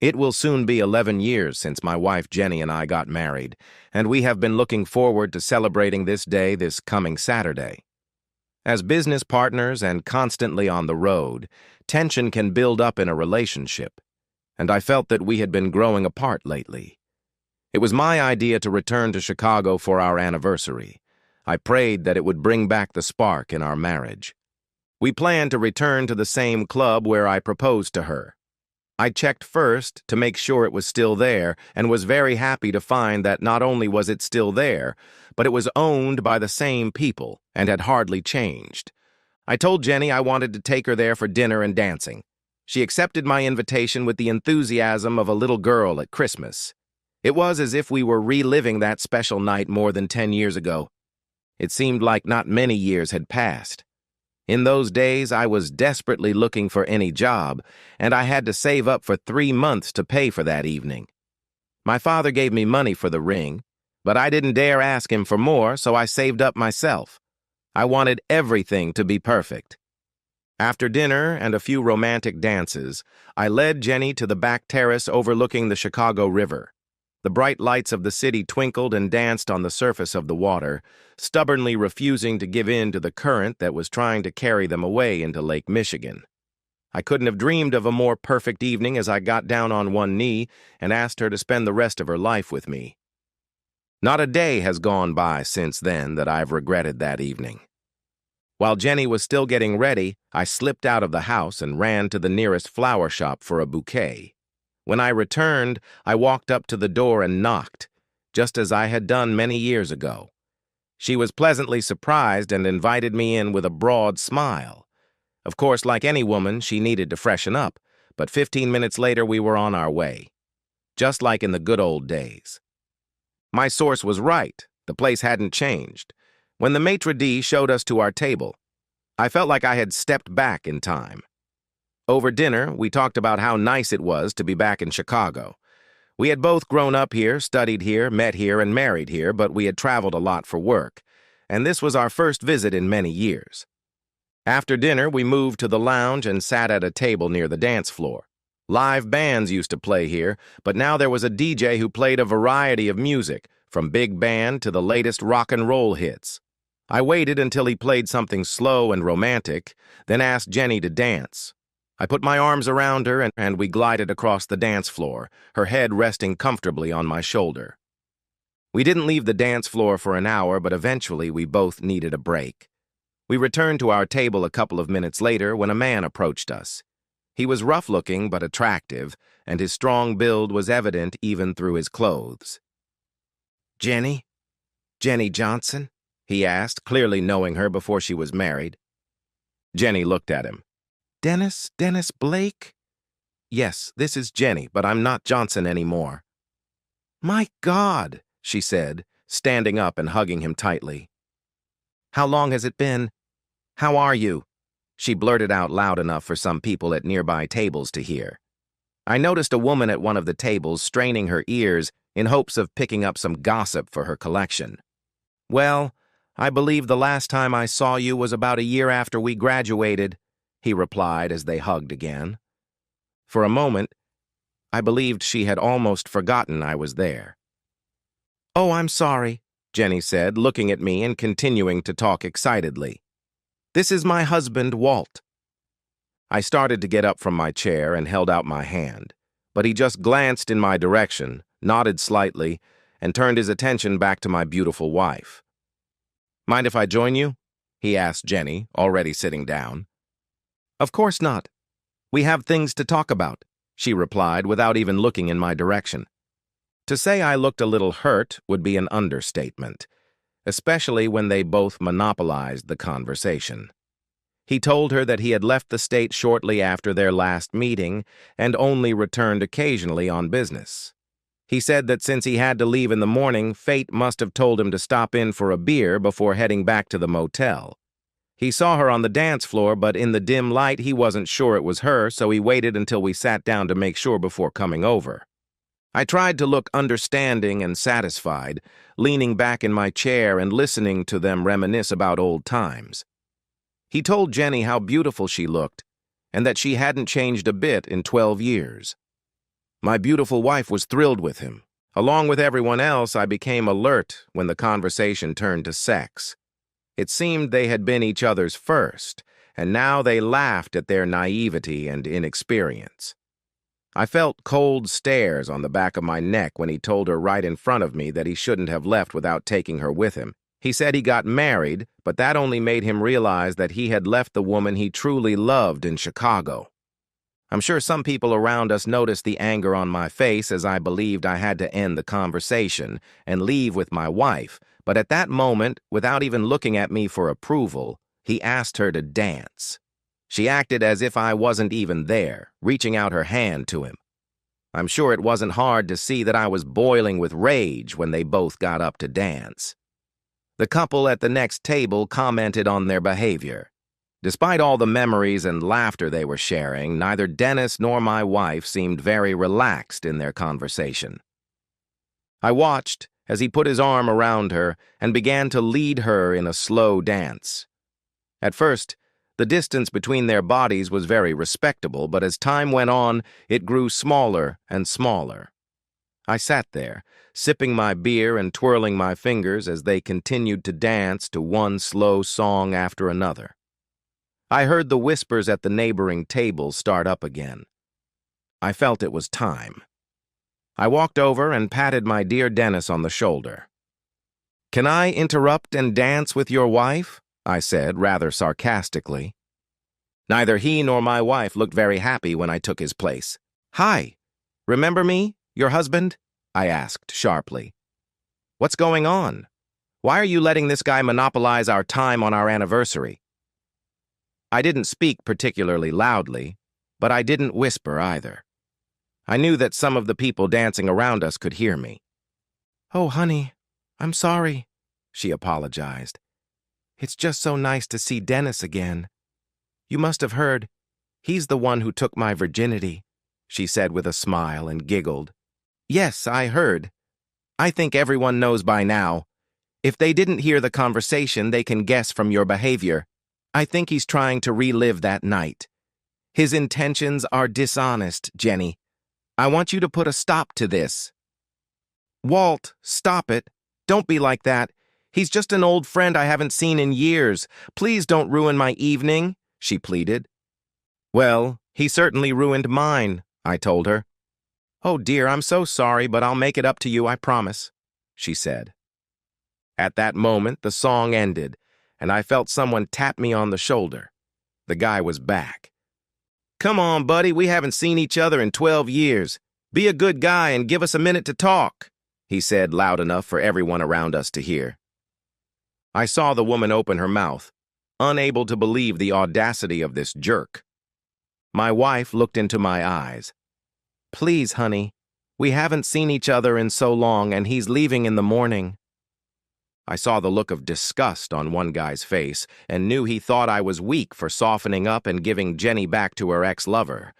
It will soon be 11 years since my wife Jenny and I got married, and we have been looking forward to celebrating this day this coming Saturday. As business partners and constantly on the road, tension can build up in a relationship, and I felt that we had been growing apart lately. It was my idea to return to Chicago for our anniversary. I prayed that it would bring back the spark in our marriage. We planned to return to the same club where I proposed to her. I checked first to make sure it was still there and was very happy to find that not only was it still there, but it was owned by the same people and had hardly changed. I told Jenny I wanted to take her there for dinner and dancing. She accepted my invitation with the enthusiasm of a little girl at Christmas. It was as if we were reliving that special night more than 10 years ago. It seemed like not many years had passed. In those days, I was desperately looking for any job, and I had to save up for 3 months to pay for that evening. My father gave me money for the ring, but I didn't dare ask him for more, so I saved up myself. I wanted everything to be perfect. After dinner and a few romantic dances, I led Jenny to the back terrace overlooking the Chicago River. The bright lights of the city twinkled and danced on the surface of the water, stubbornly refusing to give in to the current that was trying to carry them away into Lake Michigan. I couldn't have dreamed of a more perfect evening as I got down on one knee and asked her to spend the rest of her life with me. Not a day has gone by since then that I've regretted that evening. While Jenny was still getting ready, I slipped out of the house and ran to the nearest flower shop for a bouquet. When I returned, I walked up to the door and knocked, just as I had done many years ago. She was pleasantly surprised and invited me in with a broad smile. Of course, like any woman, she needed to freshen up, but 15 minutes later we were on our way. Just like in the good old days. My source was right. The place hadn't changed. When the maitre d' showed us to our table, I felt like I had stepped back in time. Over dinner, we talked about how nice it was to be back in Chicago. We had both grown up here, studied here, met here, and married here, but we had traveled a lot for work, and this was our first visit in many years. After dinner, we moved to the lounge and sat at a table near the dance floor. Live bands used to play here, but now there was a DJ who played a variety of music, from big band to the latest rock and roll hits. I waited until he played something slow and romantic, then asked Jenny to dance. I put my arms around her and we glided across the dance floor, her head resting comfortably on my shoulder. We didn't leave the dance floor for an hour, but eventually we both needed a break. We returned to our table a couple of minutes later when a man approached us. He was rough-looking but attractive, and his strong build was evident even through his clothes. "Jenny? Jenny Johnson?" he asked, clearly knowing her before she was married. Jenny looked at him. Dennis Blake?" "Yes, this is Jenny, but I'm not Johnson anymore." "My God," she said, standing up and hugging him tightly. "How long has it been? How are you?" She blurted out loud enough for some people at nearby tables to hear. I noticed a woman at one of the tables straining her ears in hopes of picking up some gossip for her collection. "Well, I believe the last time I saw you was about a year after we graduated," he replied as they hugged again. For a moment, I believed she had almost forgotten I was there. "Oh, I'm sorry," Jenny said, looking at me and continuing to talk excitedly. "This is my husband, Walt." I started to get up from my chair and held out my hand, but he just glanced in my direction, nodded slightly, and turned his attention back to my beautiful wife. "Mind if I join you?" he asked Jenny, already sitting down. "Of course not. We have things to talk about," she replied without even looking in my direction. To say I looked a little hurt would be an understatement, especially when they both monopolized the conversation. He told her that he had left the state shortly after their last meeting and only returned occasionally on business. He said that since he had to leave in the morning, fate must have told him to stop in for a beer before heading back to the motel. He saw her on the dance floor, but in the dim light he wasn't sure it was her, so he waited until we sat down to make sure before coming over. I tried to look understanding and satisfied, leaning back in my chair and listening to them reminisce about old times. He told Jenny how beautiful she looked, and that she hadn't changed a bit in 12 years. My beautiful wife was thrilled with him. Along with everyone else, I became alert when the conversation turned to sex. It seemed they had been each other's first, and now they laughed at their naivety and inexperience. I felt cold stares on the back of my neck when he told her right in front of me that he shouldn't have left without taking her with him. He said he got married, but that only made him realize that he had left the woman he truly loved in Chicago. I'm sure some people around us noticed the anger on my face as I believed I had to end the conversation and leave with my wife, but at that moment, without even looking at me for approval, he asked her to dance. She acted as if I wasn't even there, reaching out her hand to him. I'm sure it wasn't hard to see that I was boiling with rage when they both got up to dance. The couple at the next table commented on their behavior. Despite all the memories and laughter they were sharing, neither Dennis nor my wife seemed very relaxed in their conversation. I watched as he put his arm around her and began to lead her in a slow dance. At first, the distance between their bodies was very respectable, but as time went on, it grew smaller and smaller. I sat there, sipping my beer and twirling my fingers as they continued to dance to one slow song after another. I heard the whispers at the neighboring table start up again. I felt it was time. I walked over and patted my dear Dennis on the shoulder. "Can I interrupt and dance with your wife?" I said, rather sarcastically. Neither he nor my wife looked very happy when I took his place. "Hi, remember me, your husband?" I asked sharply. "What's going on? Why are you letting this guy monopolize our time on our anniversary?" I didn't speak particularly loudly, but I didn't whisper either. I knew that some of the people dancing around us could hear me. "Oh, honey, I'm sorry," she apologized. "It's just so nice to see Dennis again. You must have heard. He's the one who took my virginity," she said with a smile and giggled. "Yes, I heard. I think everyone knows by now. If they didn't hear the conversation, they can guess from your behavior. I think he's trying to relive that night. His intentions are dishonest, Jenny. I want you to put a stop to this." "Walt, stop it. Don't be like that. He's just an old friend I haven't seen in years. Please don't ruin my evening," she pleaded. "Well, he certainly ruined mine," I told her. "Oh dear, I'm so sorry, but I'll make it up to you, I promise," she said. At that moment, the song ended, and I felt someone tap me on the shoulder. The guy was back. "Come on, buddy, we haven't seen each other in 12 years. Be a good guy and give us a minute to talk," he said loud enough for everyone around us to hear. I saw the woman open her mouth, unable to believe the audacity of this jerk. My wife looked into my eyes. "Please, honey, we haven't seen each other in so long and he's leaving in the morning." I saw the look of disgust on one guy's face and knew he thought I was weak for softening up and giving Jenny back to her ex-lover.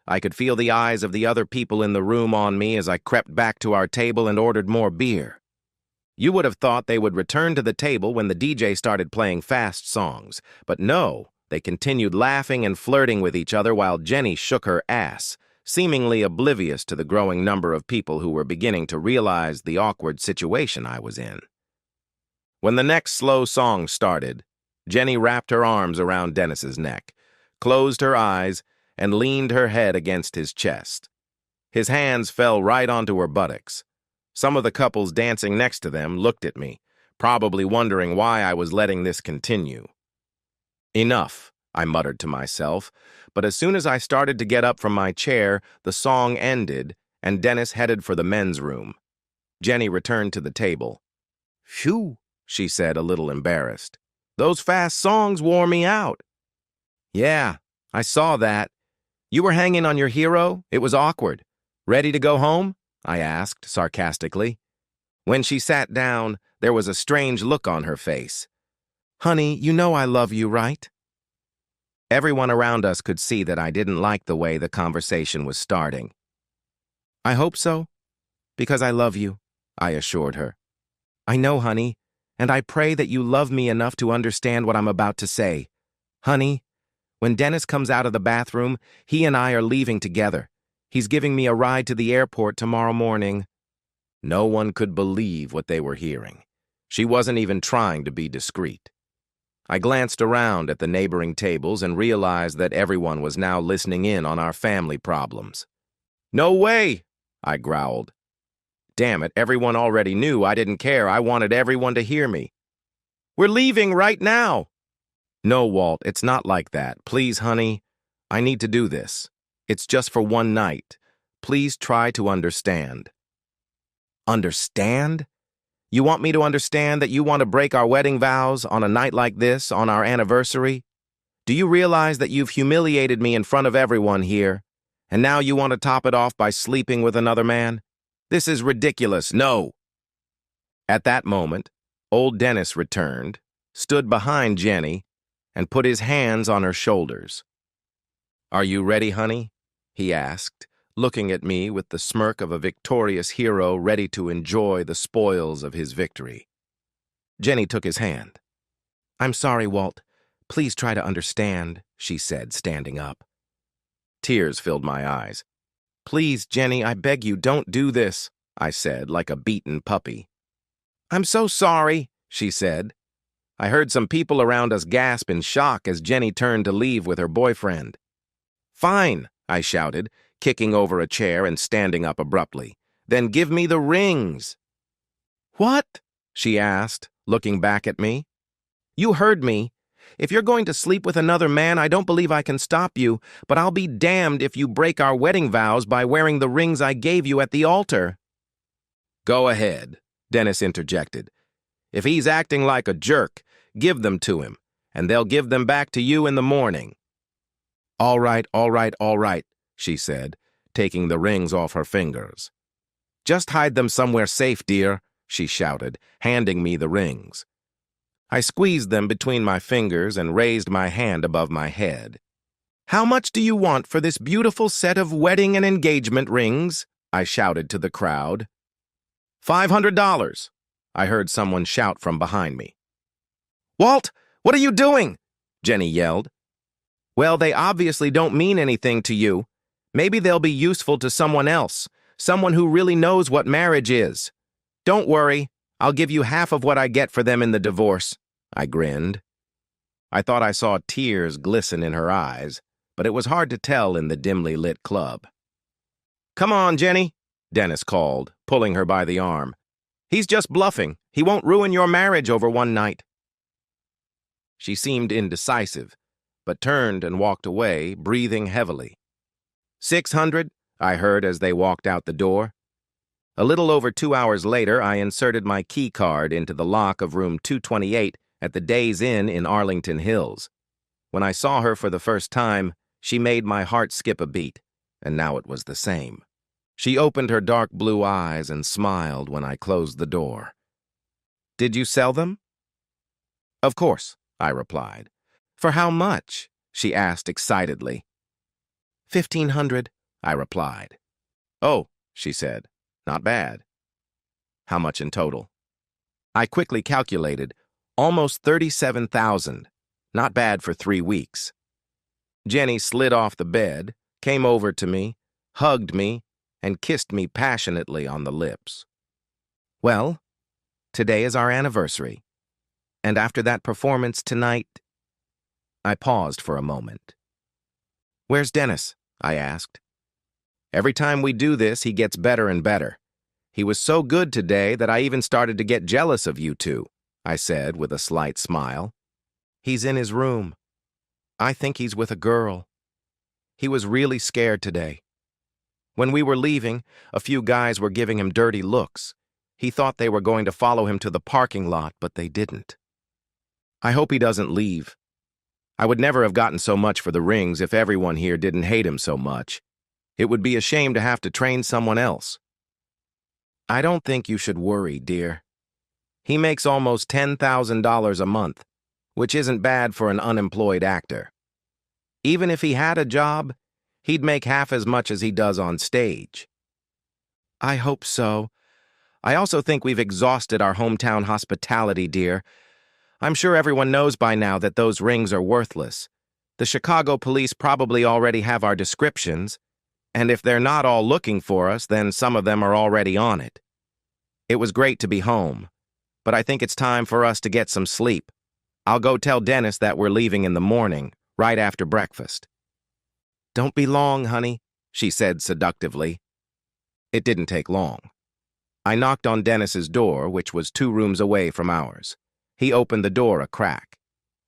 I could feel the eyes of the other people in the room on me as I crept back to our table and ordered more beer. You would have thought they would return to the table when the DJ started playing fast songs, but no, they continued laughing and flirting with each other while Jenny shook her ass, seemingly oblivious to the growing number of people who were beginning to realize the awkward situation I was in. When the next slow song started, Jenny wrapped her arms around Dennis's neck, closed her eyes, and leaned her head against his chest. His hands fell right onto her buttocks. Some of the couples dancing next to them looked at me, probably wondering why I was letting this continue. "Enough," I muttered to myself, but as soon as I started to get up from my chair, the song ended, and Dennis headed for the men's room. Jenny returned to the table. "Phew," she said, a little embarrassed. "Those fast songs wore me out." "Yeah, I saw that. You were hanging on your hero? It was awkward. Ready to go home?" I asked sarcastically. When she sat down, there was a strange look on her face. "Honey, you know I love you, right?" Everyone around us could see that I didn't like the way the conversation was starting. "I hope so, because I love you," I assured her. "I know, honey, and I pray that you love me enough to understand what I'm about to say. Honey, when Dennis comes out of the bathroom, he and I are leaving together. He's giving me a ride to the airport tomorrow morning." No one could believe what they were hearing. She wasn't even trying to be discreet. I glanced around at the neighboring tables and realized that everyone was now listening in on our family problems. "No way!" I growled. Damn it, everyone already knew. I didn't care. I wanted everyone to hear me. "We're leaving right now." "No, Walt, it's not like that. Please, honey, I need to do this. It's just for one night. Please try to understand." Understand? You want me to understand that you want to break our wedding vows on a night like this, on our anniversary? Do you realize that you've humiliated me in front of everyone here, and now you want to top it off by sleeping with another man? This is ridiculous. No. At that moment, old Dennis returned, stood behind Jenny, and put his hands on her shoulders. "Are you ready, honey?" he asked, looking at me with the smirk of a victorious hero ready to enjoy the spoils of his victory. Jenny took his hand. "I'm sorry, Walt. Please try to understand," she said, standing up. Tears filled my eyes. "Please, Jenny, I beg you, don't do this," I said, like a beaten puppy. "I'm so sorry," she said. I heard some people around us gasp in shock as Jenny turned to leave with her boyfriend. "Fine," I shouted, kicking over a chair and standing up abruptly. "Then give me the rings." "What?" she asked, looking back at me. "You heard me. If you're going to sleep with another man, I don't believe I can stop you, but I'll be damned if you break our wedding vows by wearing the rings I gave you at the altar." "Go ahead," Dennis interjected. "If he's acting like a jerk, give them to him, and they'll give them back to you in the morning." All right, she said, taking the rings off her fingers. "Just hide them somewhere safe, dear," she shouted, handing me the rings. I squeezed them between my fingers and raised my hand above my head. "How much do you want for this beautiful set of wedding and engagement rings?" I shouted to the crowd. $500, I heard someone shout from behind me. "Walt, what are you doing?" Jenny yelled. "Well, they obviously don't mean anything to you. Maybe they'll be useful to someone else, someone who really knows what marriage is. Don't worry, I'll give you half of what I get for them in the divorce," I grinned. I thought I saw tears glisten in her eyes, but it was hard to tell in the dimly lit club. "Come on, Jenny," Dennis called, pulling her by the arm. "He's just bluffing. He won't ruin your marriage over one night." She seemed indecisive, but turned and walked away, breathing heavily. 600, I heard as they walked out the door. A little over 2 hours later, I inserted my key card into the lock of room 228 at the Days Inn in Arlington Hills. When I saw her for the first time, she made my heart skip a beat, and now it was the same. She opened her dark blue eyes and smiled when I closed the door. "Did you sell them?" "Of course," I replied. "For how much?" she asked excitedly. 1,500, I replied. "Oh," she said, "not bad." "How much in total?" I quickly calculated, almost 37,000. Not bad for 3 weeks. Jenny slid off the bed, came over to me, hugged me, and kissed me passionately on the lips. "Well, today is our anniversary, and after that performance tonight..." I paused for a moment. "Where's Dennis?" I asked. "Every time we do this, he gets better and better. He was so good today that I even started to get jealous of you two," I said with a slight smile. "He's in his room. I think he's with a girl. He was really scared today. When we were leaving, a few guys were giving him dirty looks. He thought they were going to follow him to the parking lot, but they didn't. I hope he doesn't leave. I would never have gotten so much for the rings if everyone here didn't hate him so much. It would be a shame to have to train someone else." "I don't think you should worry, dear. He makes almost $10,000 a month, which isn't bad for an unemployed actor. Even if he had a job, he'd make half as much as he does on stage." "I hope so. I also think we've exhausted our hometown hospitality, dear. I'm sure everyone knows by now that those rings are worthless. The Chicago police probably already have our descriptions. And if they're not all looking for us, then some of them are already on it. It was great to be home, but I think it's time for us to get some sleep. I'll go tell Dennis that we're leaving in the morning, right after breakfast. Don't be long, honey, she said seductively. It didn't take long. I knocked on Dennis's door, which was 2 rooms away from ours. He opened the door a crack.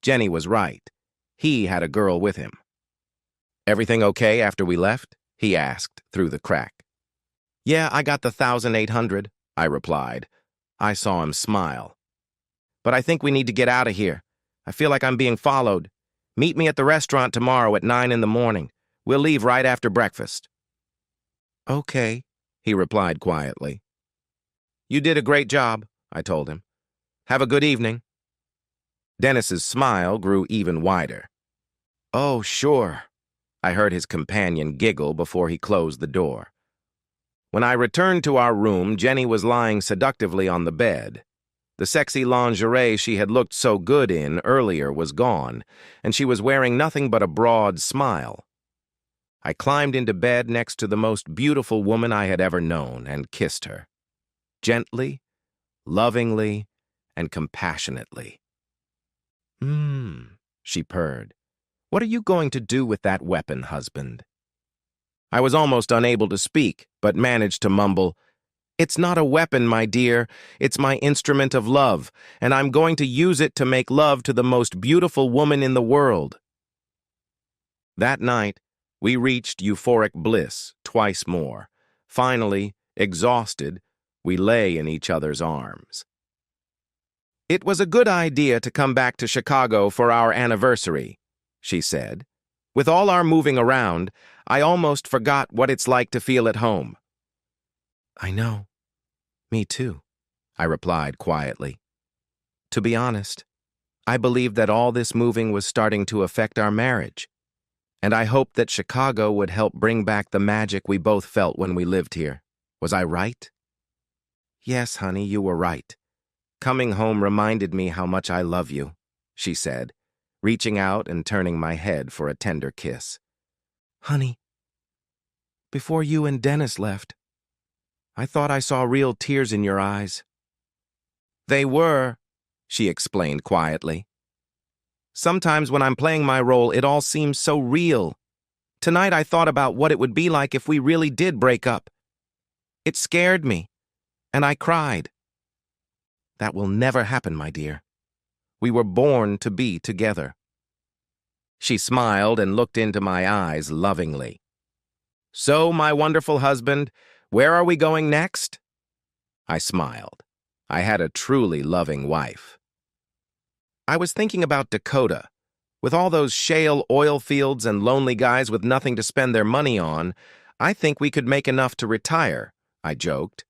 Jenny was right. He had a girl with him. Everything okay after we left? He asked through the crack. Yeah, I got the 1,800, I replied. I saw him smile. But I think we need to get out of here. I feel like I'm being followed. Meet me at the restaurant tomorrow at 9 in the morning. We'll leave right after breakfast. Okay, he replied quietly. You did a great job, I told him. Have a good evening. Dennis's smile grew even wider. Oh, sure. I heard his companion giggle before he closed the door. When I returned to our room, Jenny was lying seductively on the bed. The sexy lingerie she had looked so good in earlier was gone, and she was wearing nothing but a broad smile. I climbed into bed next to the most beautiful woman I had ever known and kissed her. Gently, lovingly, and compassionately. She purred. What are you going to do with that weapon, husband? I was almost unable to speak, but managed to mumble, It's not a weapon, my dear. It's my instrument of love, and I'm going to use it to make love to the most beautiful woman in the world. That night, we reached euphoric bliss twice more. Finally, exhausted, we lay in each other's arms. It was a good idea to come back to Chicago for our anniversary, she said. With all our moving around, I almost forgot what it's like to feel at home. I know. Me too, I replied quietly. To be honest, I believed that all this moving was starting to affect our marriage, and I hoped that Chicago would help bring back the magic we both felt when we lived here. Was I right? Yes, honey, you were right. Coming home reminded me how much I love you, she said, reaching out and turning my head for a tender kiss. Honey, before you and Dennis left, I thought I saw real tears in your eyes. They were, she explained quietly. Sometimes when I'm playing my role, it all seems so real. Tonight I thought about what it would be like if we really did break up. It scared me, and I cried. That will never happen, my dear. We were born to be together. She smiled and looked into my eyes lovingly. So, my wonderful husband, where are we going next? I smiled. I had a truly loving wife. I was thinking about Dakota. With all those shale oil fields and lonely guys with nothing to spend their money on, I think we could make enough to retire, I joked.